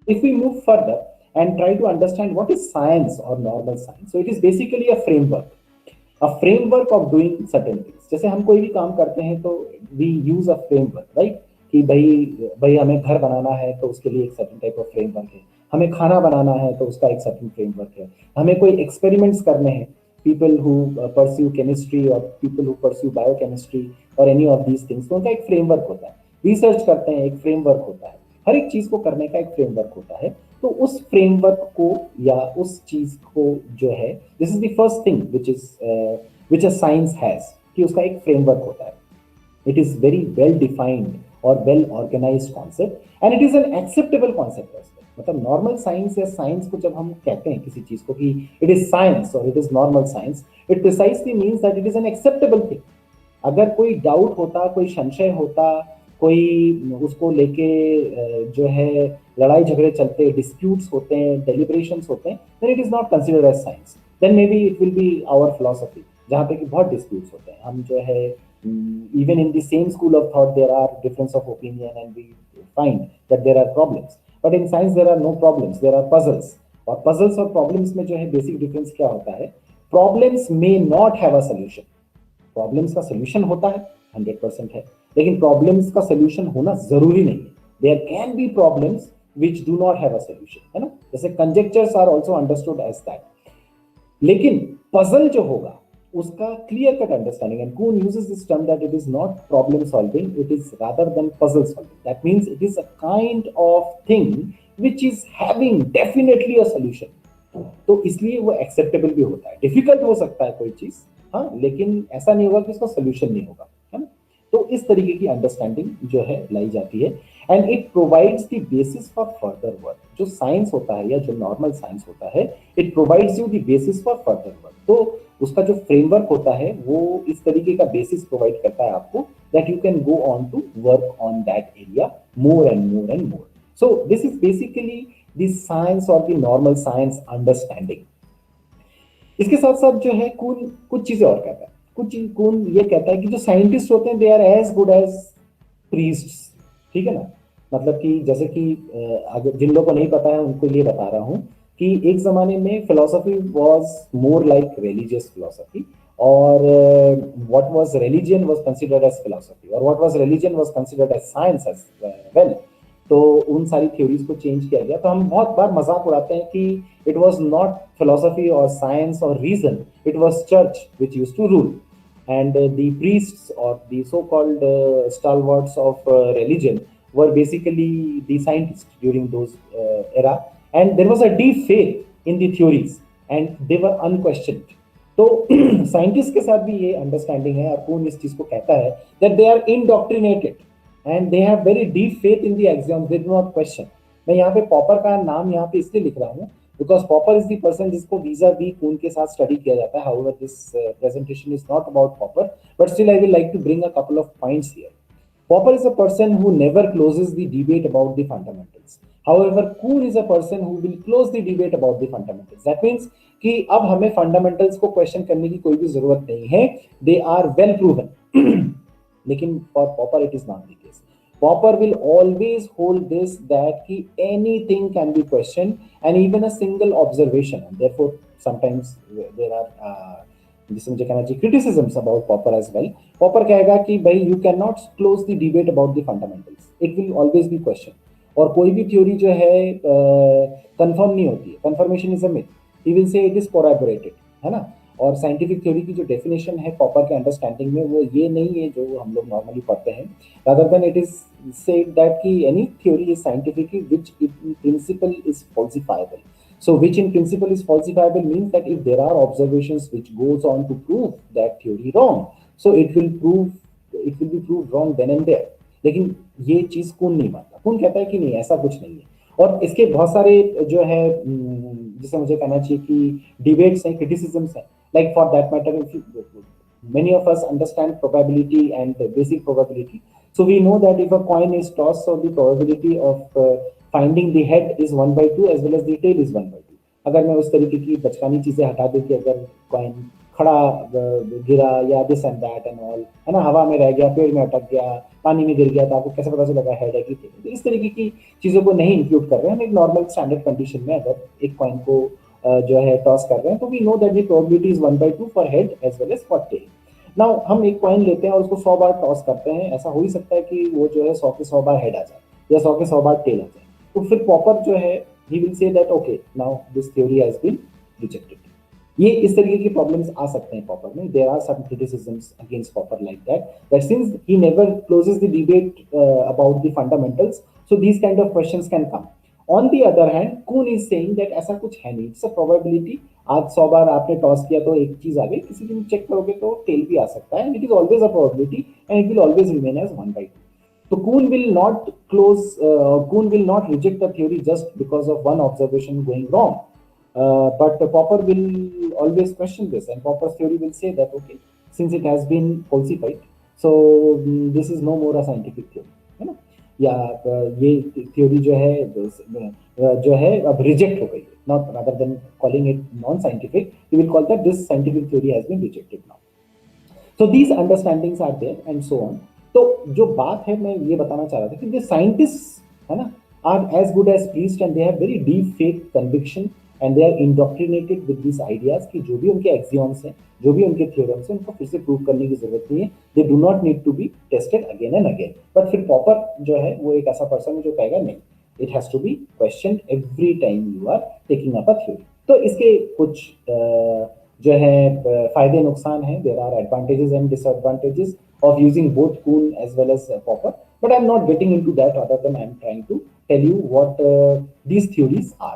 If we move further and try to understand what is science or normal science, so it is basically a framework of doing certain things. जैसे हम कोई भी काम करते हैं तो we use a framework, right? कि भाई भाई हमें घर बनाना है तो उसके लिए एक certain type of framework है, हमें खाना बनाना है तो उसका एक certain framework है, हमें कोई experiments करने हैं, people who pursue chemistry or people who pursue biochemistry or any of these things, तो उनका एक framework होता है, research करते हैं एक framework होता है, हर एक चीज को करने का एक फ्रेमवर्क होता है। तो उस फ्रेमवर्क को या उस चीज को जो है, this is the first thing which a science has, कि उसका एक फ्रेमवर्क होता है। It is very well defined और well organised concept and it is an acceptable concept as well. मतलब नॉर्मल साइंस या साइंस को जब हम कहते हैं किसी चीज को कि इट इज साइंस और it is normal science, it precisely means that it is an acceptable thing. अगर कोई डाउट होता, कोई संशय होता, कोई उसको लेके जो है लड़ाई झगड़े चलते, डिस्प्यूट्स होते हैं, डेलिब्रेशंस होते हैं, then it is not considered as science, then maybe it will be our philosophy, जहाँ पे कि बहुत डिस्प्यूट्स होते हैं, हम जो है even in the same school of thought there are difference of opinion and we find that there are problems, but in science there are no problems, there are puzzles. और पजल्स और problems में जो है basic difference क्या होता है, problems may not have a solution. Problems का solution होता है, 100% है, लेकिन प्रॉब्लम्स का सोल्यूशन होना जरूरी नहीं है। There can be problems which do not have a solution, है ना? जैसे conjectures are also understood as that. लेकिन पजल जो होगा उसका clear cut understanding, and Kuhn uses this term that it is not problem solving, it is rather than puzzle solving. That means it is a kind of thing which is having definitely a solution. तो इसलिए वो acceptable भी होता है। Difficult हो सकता है कोई चीज, हाँ, लेकिन ऐसा नहीं होगा कि उसका सोल्यूशन नहीं होगा, है ना? तो इस तरीके की अंडरस्टैंडिंग जो है लाई जाती है, and it provides the basis for further work. जो साइंस होता है या जो नॉर्मल साइंस होता है, it provides you the basis for further work. तो उसका जो फ्रेमवर्क होता है वो इस तरीके का बेसिस प्रोवाइड करता है आपको, that you can go on to work on that area more and more and more. So this is basically the science और द नॉर्मल साइंस अंडरस्टैंडिंग। इसके साथ साथ जो है कून कुछ चीजें और कहता है, कून ये कहता है कि जो साइंटिस्ट होते हैं they are as good as priests. ठीक है ना? मतलब कि जैसे कि अगर जिन लोगों को नहीं पता है उनको लिए बता रहा हूँ कि एक जमाने में philosophy was more like religious philosophy, और what was religion was considered as philosophy, और what was religion was considered as science as well. तो उन सारी थ्योरीज को चेंज किया गया। तो हम बहुत बार मजाक उड़ाते हैं कि इट वाज नॉट फिलोसफी और साइंस और reason, it was church which used to rule, and the priests or the so-called stalwarts of religion were basically the scientists during those era, and there was a deep faith in the theories and they were unquestioned. तो scientist के साथ भी ये understanding है, अपूर्ण इस चीज को कहता है that they are indoctrinated and they have very deep faith in the axioms, they do not question. मैं यहाँ पे पॉपर का नाम यहाँ पे इसलिए लिख रहा हूँ because Popper is the person जिसको वीजा वी कून के साथ स्टडी किया जाता है। However this presentation is not about Popper, but still I will like to bring a couple of points here. Popper is a person who never closes the debate about the fundamentals. However, Kuhn is a person who will close the debate about the fundamentals. That means कि अब हमें fundamentals को question करने की कोई भी जरूरत नहीं है, they are well proven. लेकिन for Popper it is not the case. Popper will always hold this that कि anything can be questioned and even a single observation, and therefore sometimes there are जिसे मुझे कहना चाहिए criticisms about Popper as well. Popper कहेगा कि भाई you cannot close the debate about the fundamentals. It will always be question. और कोई भी थ्योरी जो है कंफर्म नहीं होती है, confirmation is a myth, he will say it is corroborated, है ना? और साइंटिफिक थ्योरी की जो डेफिनेशन है पॉपर के अंडरस्टैंडिंग में वो ये नहीं है जो हम लोग नॉर्मली पढ़ते हैं। Rather than it is said that कि any theory is scientific which in principle is falsifiable. So which in principle is falsifiable means that if there are observations which goes on to prove that theory wrong, so it will be proved wrong then and there. लेकिन ये चीज कौन नहीं मानता, कौन कहता है कि नहीं ऐसा कुछ नहीं है। और इसके बहुत सारे जो है जिसे मुझे कहना चाहिए कि डिबेट्स हैं, क्रिटिसिज्म्स हैं, like for that matter if many of us understand probability and basic probability, so we know that if a coin is tossed, so the probability of finding the head is 1/2 as well as the tail is 1/2। अगर मैं उस तरीके की बचकानी चीजें हटा दूं कि अगर कॉइन खड़ा गिरा या this and that and all, है ना, हवा में रह गया, पेड़ में अटक गया, पानी में गिर गया, तो आपको कैसे पता चलेगा हेड है कि टेल? तो इस तरीके की चीजों को नहीं इंक्लूड कर रहे हैं हम। एक नॉर्मल स्टैंडर्ड कंडीशन में अगर एक कॉइन को जो है टॉस कर रहे हैं, तो we know that the probability is 1/2 for head as well as for tail. Now हम एक कॉइन लेते हैं और उसको 100 बार टॉस करते हैं, ऐसा हो ही सकता है कि वो जो है 100 के 100 बार हेड आ जाए या 100 के 100 बार टेल आ जाए। तो फिर पॉपर जो है he will say that okay now this theory has been rejected. ये इस तरीके की प्रॉब्लम्स आ सकते हैं पॉपर में। There are some criticisms against Popper like that since he never closes the debate about the fundamentals, so these kind of questions can come. On the other hand Kuhn is saying that ऐसा कुछ है नहीं, it's a probability. आज 100 बार आपने toss किया तो एक चीज आ गई, किसी दिन चेक करोगे तो टेल भी आ सकता है, and it is always a probability and it will always remain as 1/2। So Kuhn will not reject the theory just because of one observation going wrong. But Popper will always question this, and Popper's theory will say that okay, since it has been falsified, so this is no more a scientific theory, है ना? या ये theory जो है अब reject हो गई है. Not rather than calling it non-scientific, we will call that this scientific theory has been rejected now. So these understandings are there and so on. तो जो बात है मैं ये बताना चाह रहा था कि the scientists है ना are as good as priests and they have very deep faith conviction and they are indoctrinated with these ideas कि जो भी उनके axioms हैं, जो भी उनके theorems हैं, उनको फिर से prove करने की जरूरत नहीं है. They do not need to be tested again and again. But फिर Popper जो है वो एक ऐसा person है जो कहेगा नहीं, it has to be questioned every time you are taking up a theory. तो इसके कुछ जो है फायदे नुकसान हैं. There are advantages and disadvantages of using both Kuhn as well as Popper, but I am not getting into that other than I am trying to tell you what these theories are.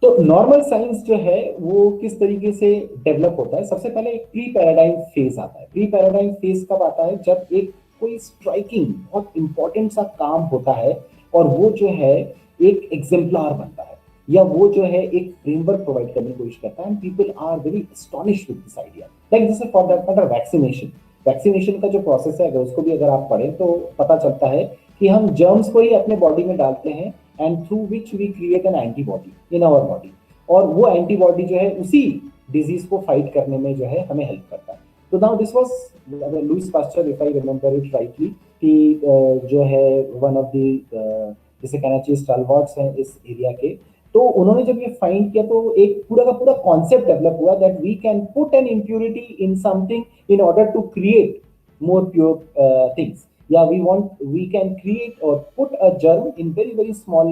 तो normal science जो है वो किस तरीके से develop होता है? सबसे पहले एक प्री पैराडाइम फेज आता है. प्री पैराडाइम फेज कब आता है? जब एक कोई स्ट्राइकिंग बहुत इंपॉर्टेंट सा काम होता है और वो जो है एक एग्जाम्पलर बनता है, या वो जो है एक फ्रेमवर्क प्रोवाइड करने की कोशिश करता है, and people are very astonished with this idea. Like जैसे for that matter vaccination. Vaccination का जो प्रोसेस है अगर उसको भी अगर आप पढ़ें तो पता चलता है कि हम जर्म्स को ही अपने बॉडी में डालते हैं and through which we create an antibody in our body, और वो एंटीबॉडी जो है उसी डिजीज को फाइट करने में जो है हमें हेल्प करता है. तो now this was Louis Pasteur, if I remember it rightly, कि जो है वन ऑफ द जिसे कहना चाहिए स्टालवर्ट्स हैं इस एरिया के. तो उन्होंने जब ये फाइंड किया तो एक पूरा का पूरा कॉन्सेप्ट डेवलप हुआ that we can put an impurity in something in order to create more pure things, या we can create or put a germ in very very small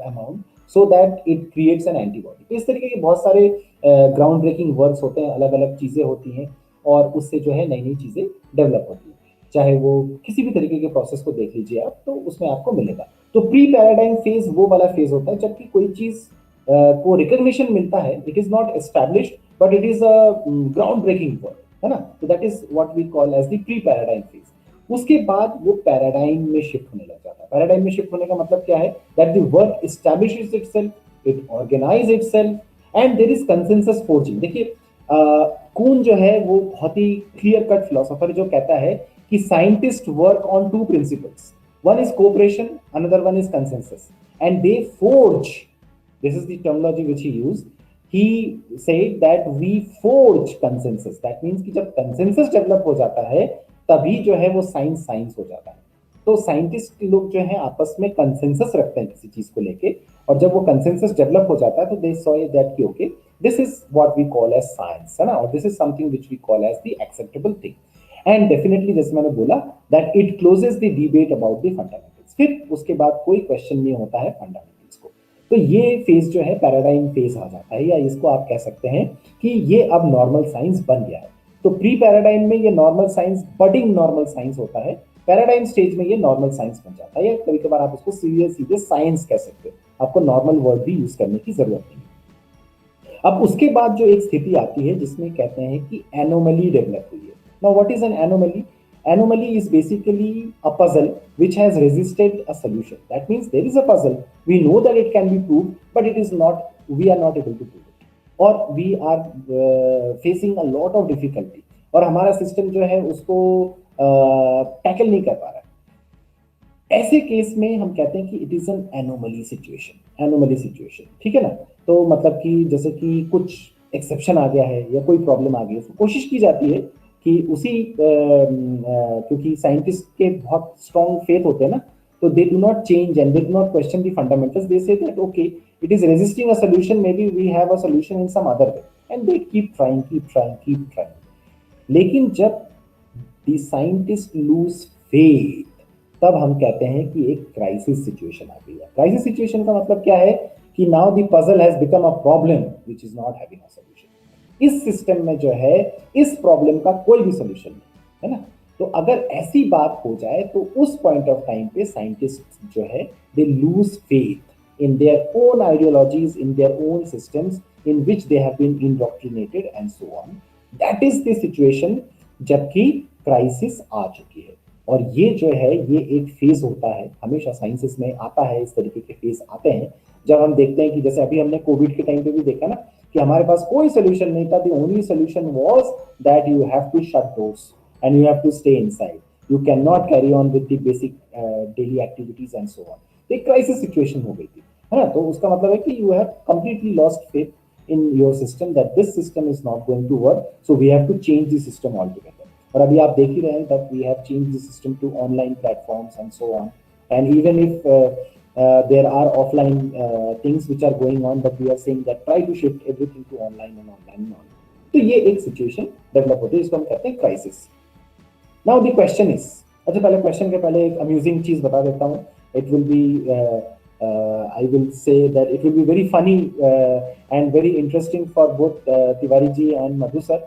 amount so that it creates an antibody. तो इस तरीके के बहुत सारे ground breaking works होते हैं, अलग अलग चीजें होती हैं और उससे जो है नई नई चीजें डेवलप होती हैं. चाहे वो किसी भी तरीके के प्रोसेस को देख लीजिए आप, तो उसमें आपको मिलेगा. तो प्री पैराडाइम फेज वो वाला फेज होता है जबकि कोई चीज को रिकॉग्निशन मिलता है, it is not established but it is a groundbreaking work, है ना. तो that is what we call as the pre paradigm phase. उसके बाद वो पैराडाइम में शिफ्ट होने लग जाता है. पैराडाइम में शिफ्ट होने का मतलब क्या है? That the work establishes itself, it organize itself and there is consensus forging. देखिए कून जो है वो बहुत ही क्लियर कट फिलोसोफर जो कहता है कि scientist work on to principles. One is cooperation, another one is consensus, and they forge. This is the terminology which he used. He said that we forge consensus. That means कि जब consensus develop हो जाता है तभी जो है वो science हो जाता है. तो साइंटिस्ट लोग जो है आपस में कंसेंसस रखते हैं किसी चीज को लेके, और जब वो कंसेंसस डेवलप हो जाता है तो दे सॉ दैट कि okay this is what we call as science, है ना, और this is something which we call as the acceptable thing. And definitely जैसे मैंने बोला that it closes the debate about the fundamentals. फिर उसके बाद कोई क्वेश्चन नहीं होता है फंडामेंटल्स को. तो ये फेज जो है पैराडाइम फेज आ जाता है, या इसको आप कह सकते हैं कि ये अब नॉर्मल साइंस बन गया है. तो प्री पैराडाइम में ये normal science budding normal science होता है, पैराडाइम स्टेज में ये नॉर्मल साइंस बन जाता है, या कभी कभार आप उसको सीधे साइंस कह सकते हो. आपको नॉर्मल वर्ड भी यूज करने की जरूरत नहीं. अब उसके बाद जो एक स्थिति आती है जिसमें कहते हैं कि एनोमली डेवलप हुई है. Now, what is an anomaly? Anomaly is basically a puzzle which has resisted a solution. That means there is a puzzle. We know that it can be proved, but it is not. We are not able to prove it, or we are facing a lot of difficulty. और हमारा system जो है उसको tackle नहीं कर पा रहा है. ऐसे केस में हम कहते हैं कि it is N anomaly situation. Anomaly situation, ठीक है ना. तो मतलब कि जैसे कि कुछ एक्सेप्शन आ गया है या कोई प्रॉब्लम आ गई है, तो कोशिश की जाती है कि उसी क्योंकि साइंटिस्ट के बहुत स्ट्रॉन्ग फेथ होते हैं ना, तो they do not change and they do not question the fundamentals, they say that okay it is resisting a solution, maybe we have a solution in some other way, and they keep trying keep trying keep trying. लेकिन जब the scientist lose faith, तब हम कहते हैं कि एक crisis situation आ गई है। क्राइसिस सिचुएशन का मतलब क्या है कि now the puzzle has become a problem which is not having a solution. इस सिस्टम में जो है इस प्रॉब्लम का कोई भी सॉल्यूशन नहीं है ना। तो अगर ऐसी बात हो जाए तो उस पॉइंट ऑफ टाइम पे साइंटिस्ट जो है they lose faith in their own ideologies, in their own systems in which they have been indoctrinated and so on. That is the situation जबकि क्राइसिस आ चुकी है। और ये जो है ये एक फेज होता है, हमेशा साइंसेस में आता है, इस तरीके के फेज आते हैं जब हम देखते हैं कि जैसे अभी हमने कोविड के टाइम पे भी देखा ना कि हमारे पास कोई सोल्यूशन नहीं था, the only solution was that you have to shut doors and you have to stay inside, you can not carry on with the basic daily activities and so on. एक क्राइसिस सिचुएशन हो गई थी, है ना। तो उसका मतलब है कि you have completely lost faith in your system that this system is not going to work, so we have to change the system all together. और अभी आप देख ही रहे हैं that we have change the system to online platforms and so on, and even if there are offline things which are going on, but we are saying that try to shift everything to online and online and online. तो ये एक situation develop होती है, इसको हम कहते हैं crisis. Now the question is, अच्छा पहले क्वेश्चन के पहले एक अम्यूजिंग चीज बता देता हूँ। It will B I will say that it will be very funny and very interesting for both Tiwari ji and Madhu sir,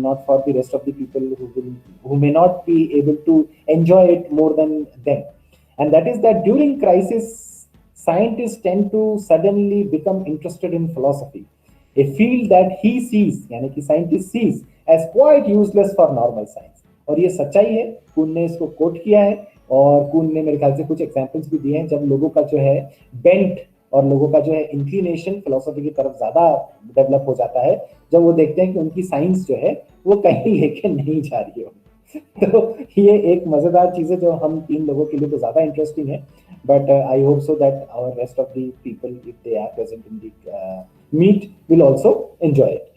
not for the rest of the people who may not be able to enjoy it more than them. And that is that during crisis, scientists tend to suddenly become interested in philosophy, a field that he sees, यानी कि scientist sees as quite useless for normal science. और ये सच्चाई है, कुन ने इसको coat किया है और कुन ने मेरे ख्याल से कुछ एग्जाम्पल्स भी दिए हैं जब लोगों का जो है बेंट और लोगों का जो है इंक्लिनेशन फिलोसफी की तरफ ज्यादा डेवलप हो जाता है, जब वो देखते हैं कि उनकी साइंस जो है वो कहीं लेके नहीं जा रही हो। तो ये एक मजेदार चीज है जो हम तीन लोगों के लिए तो ज्यादा इंटरेस्टिंग है, but I hope so that our rest of the people if they are present in the meet will also enjoy it.